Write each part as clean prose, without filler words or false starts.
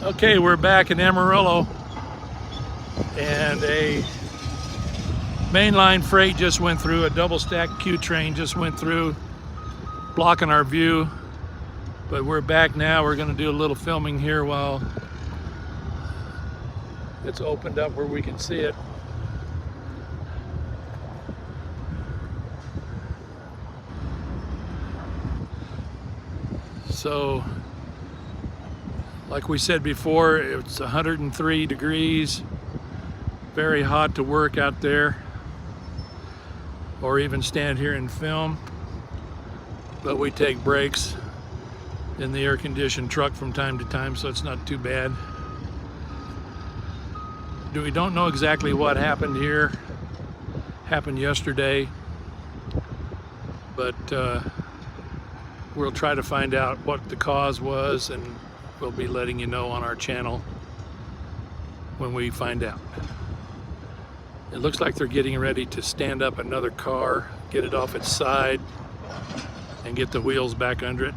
Okay, we're back in Amarillo, and a mainline freight just went through. A double-stack Q train just went through, blocking our view. But we're back now. We're going to do a little filming here while it's opened up where we can see it. So, like we said before, it's 103 degrees, very hot to work out there, or even stand here and film. But we take breaks in the air-conditioned truck from time to time, so it's not too bad. We don't know exactly what happened here. Happened yesterday, but we'll try to find out what the cause was, and we'll be letting you know on our channel when we find out. It looks like they're getting ready to stand up another car, get it off its side, and get the wheels back under it.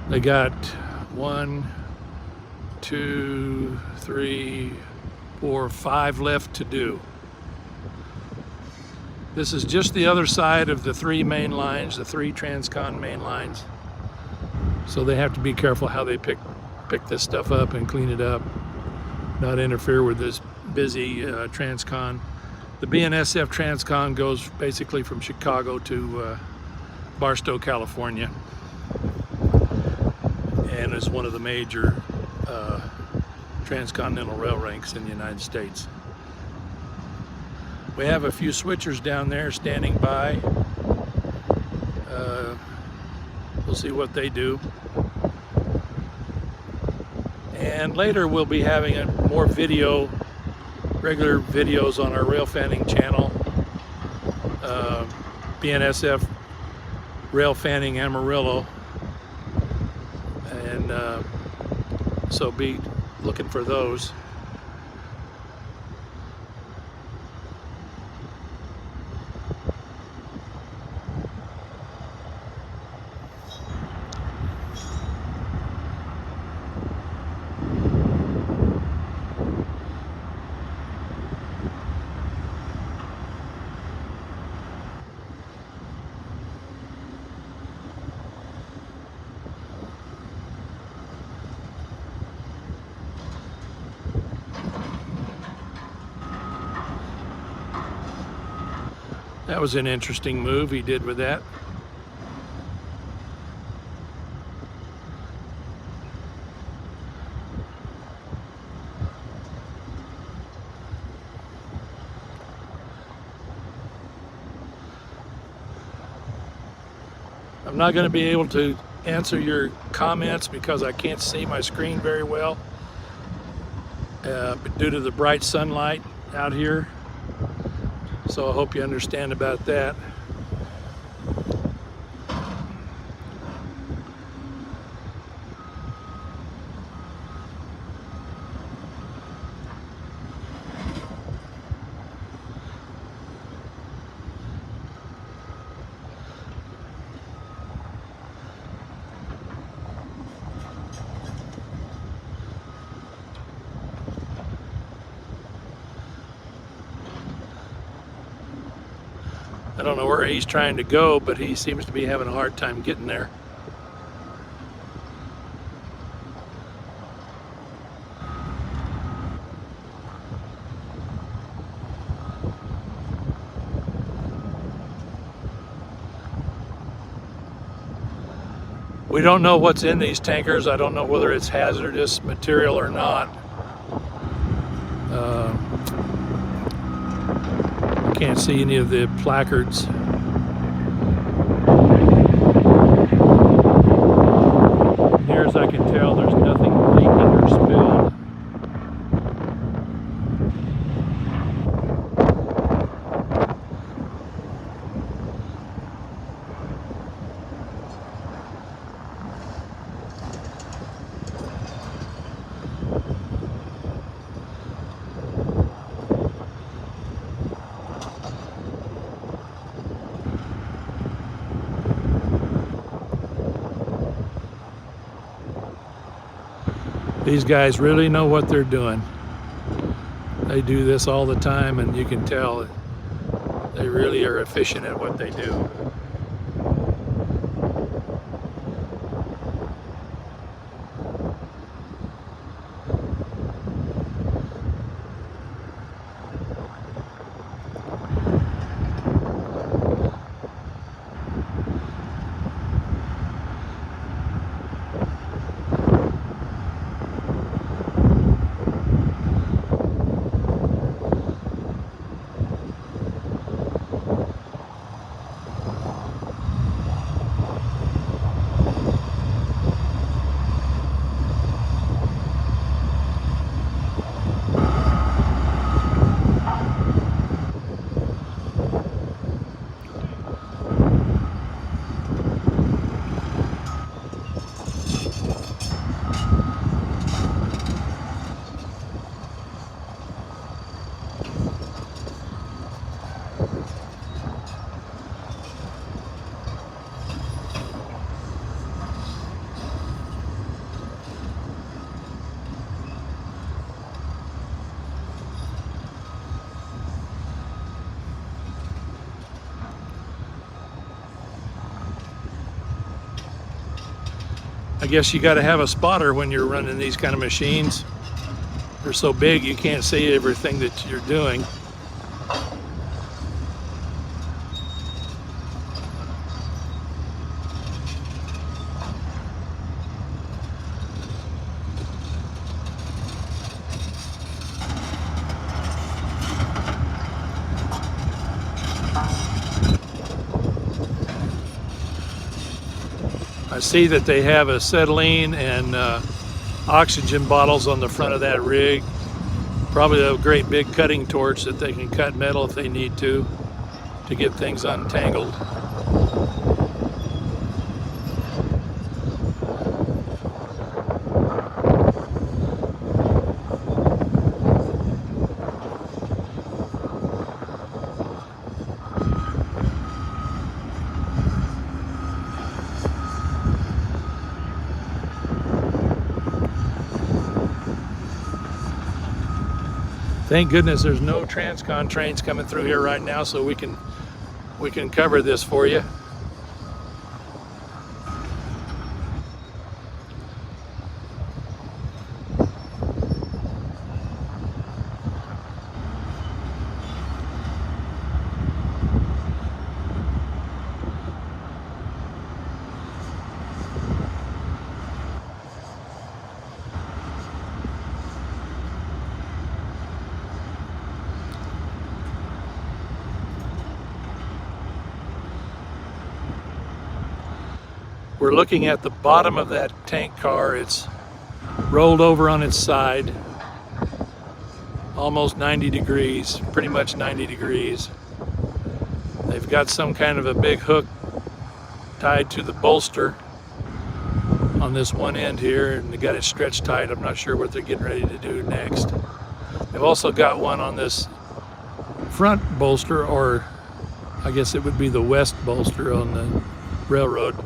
They got 1, 2, 3, 4, 5 left to do. This is just the other side of the 3 main lines, the 3 Transcon main lines. So they have to be careful how they pick this stuff up and clean it up, not interfere with this busy Transcon. The BNSF Transcon goes basically from Chicago to Barstow, California, and is one of the major transcontinental rail ranks in the United States. We have a few switchers down there standing by. We'll see what they do. And later we'll be having more regular videos on our Railfanning channel. BNSF Railrfanning Amarillo. And so be looking for those. That was an interesting move he did with that. I'm not going to be able to answer your comments because I can't see my screen very well due to the bright sunlight out here. So I hope you understand about that. I don't know where he's trying to go, but he seems to be having a hard time getting there. We don't know what's in these tankers. I don't know whether it's hazardous material or not. Can't see any of the placards. Near as I can tell, there's nothing leaking or spilled. These guys really know what they're doing. They do this all the time, and you can tell they really are efficient at what they do. I guess you got to have a spotter when you're running these kind of machines. They're so big you can't see everything that you're doing. I see that they have acetylene and oxygen bottles on the front of that rig. Probably a great big cutting torch that they can cut metal if they need to get things untangled. Thank goodness there's no Transcon trains coming through here right now, so we can cover this for you. We're looking at the bottom of that tank car. It's rolled over on its side, almost 90 degrees, pretty much 90 degrees. They've got some kind of a big hook tied to the bolster on this one end here, and they got it stretched tight. I'm not sure what they're getting ready to do next. They've also got one on this front bolster, or I guess it would be the west bolster on the railroad.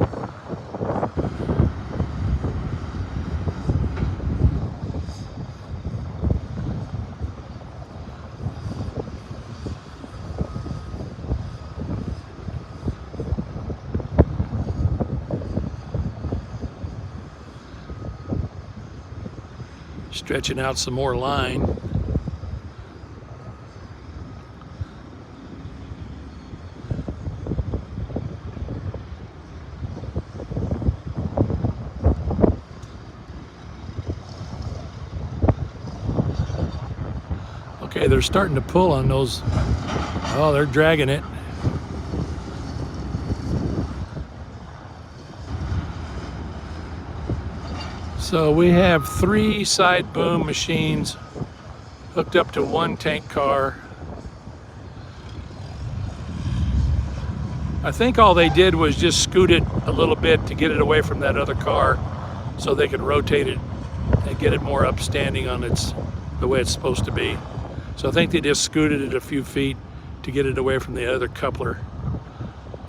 Stretching out some more line. Okay, they're starting to pull on those. Oh, they're dragging it. So we have 3 side boom machines hooked up to one tank car. I think all they did was just scoot it a little bit to get it away from that other car so they could rotate it and get it more upstanding on the way it's supposed to be. So I think they just scooted it a few feet to get it away from the other coupler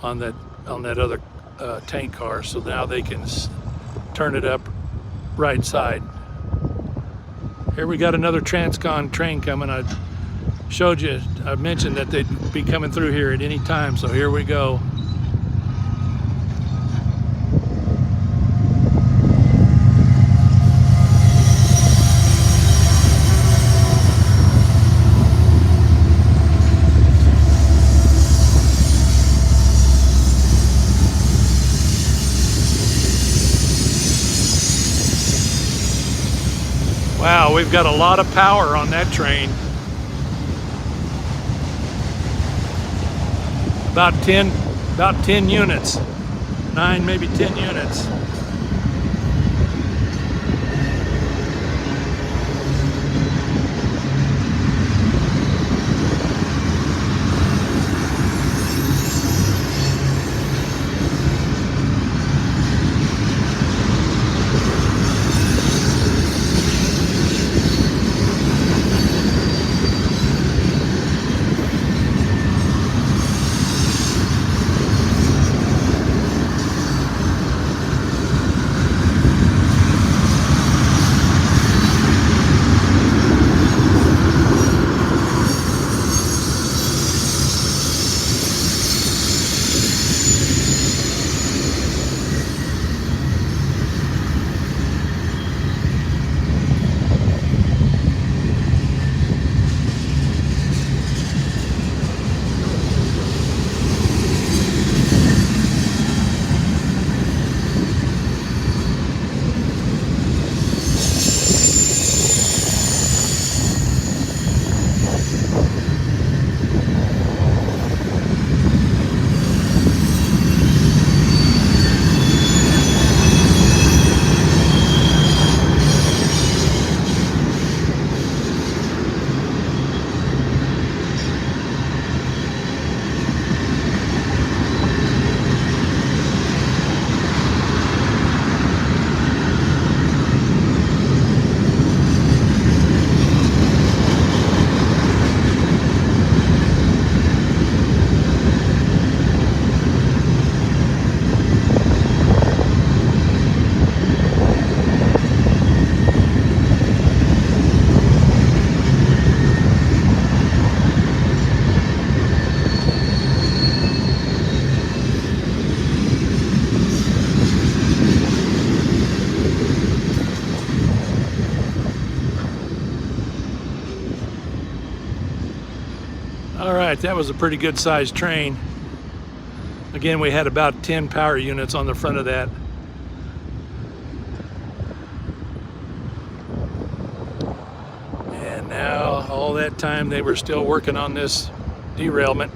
on that other tank car. So now they can turn it up right side. Here we got another Transcon train coming. I mentioned that they'd be coming through here at any time, so here we go. Wow, we've got a lot of power on that train. About 10 units, 9, maybe 10 units. All right, that was a pretty good sized train. Again, we had about 10 power units on the front of that. And now, all that time, they were still working on this derailment.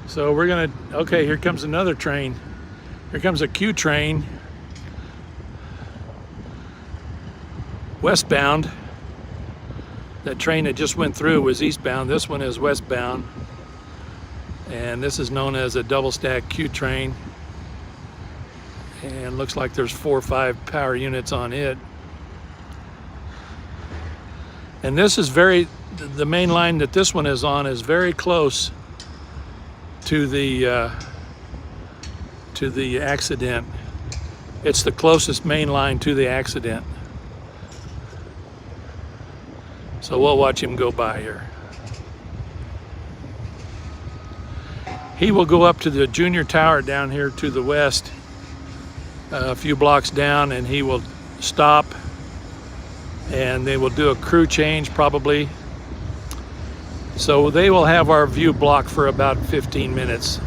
So we're gonna, okay, here comes another train. Here comes a Q train, westbound. That train that just went through was eastbound. This one is westbound. And this is known as a double stack Q train. And looks like there's 4 or 5 power units on it. And this is the main line that this one is on is very close to the accident. It's the closest main line to the accident. So we'll watch him go by here. He will go up to the junior tower down here to the west, a few blocks down, and he will stop and they will do a crew change probably. So they will have our view blocked for about 15 minutes.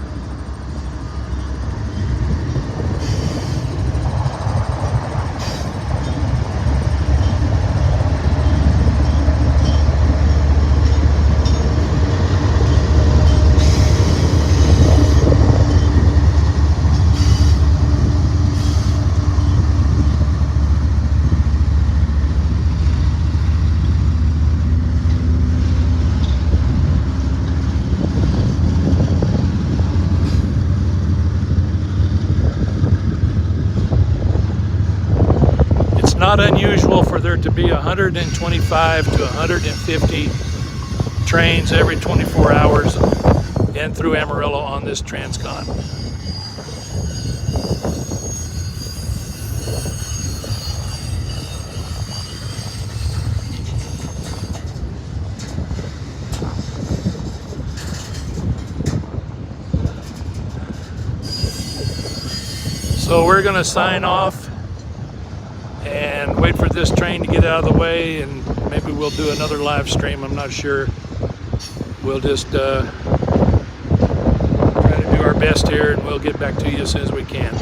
Not unusual for there to be 125 to 150 trains every 24 hours in through Amarillo on this Transcon. So we're going to sign off and wait for this train to get out of the way, and maybe we'll do another live stream. I'm not sure. We'll just try to do our best here, and we'll get back to you as soon as we can.